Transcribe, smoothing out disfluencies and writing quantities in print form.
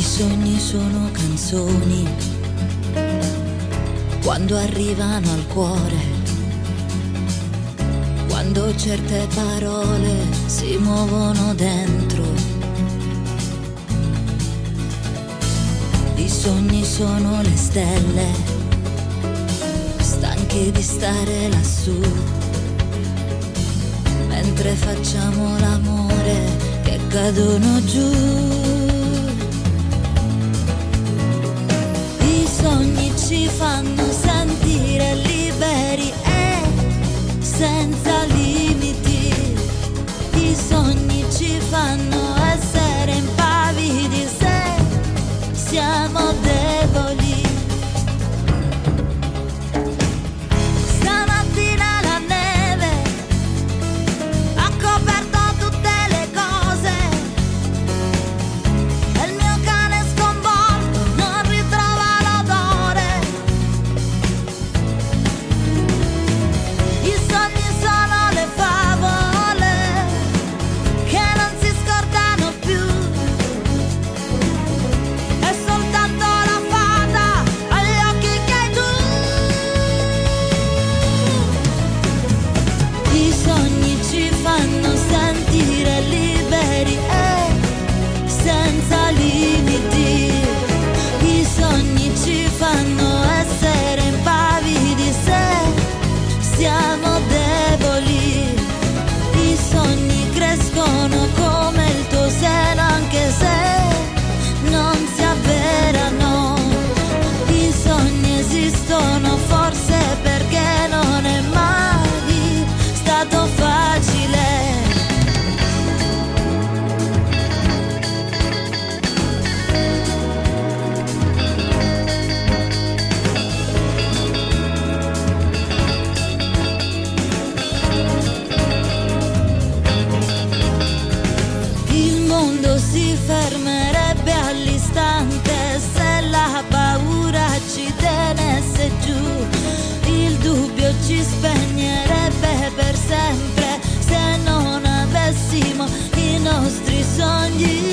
I sogni sono canzoni, quando arrivano al cuore, quando certe parole si muovono dentro. I sogni sono le stelle, stanche di stare lassù, mentre facciamo l'amore che cadono giù. I sogni ci fanno sentire liberi e senza limiti. I sogni ci fanno essere impavidi se siamo deboli. Stamattina la neve ha coperto tutte le cose e il mio cane sconvolto non ritrova l'odore. I sogni sono le favole che non si scordano più. È soltanto la fata agli occhi che hai tu. I sogni ci fanno sentire liberi e senza limiti. I sogni ci fanno essere impavidi se siamo deboli. I sogni crescono come il tuo seno anche se non si avverano. I sogni esistono forse perché non è mai stato facile. Il mondo si fermerebbe all'istante se la paura ci tenesse giù. Il dubbio ci spegnerebbe per sempre se non avessimo i nostri sogni.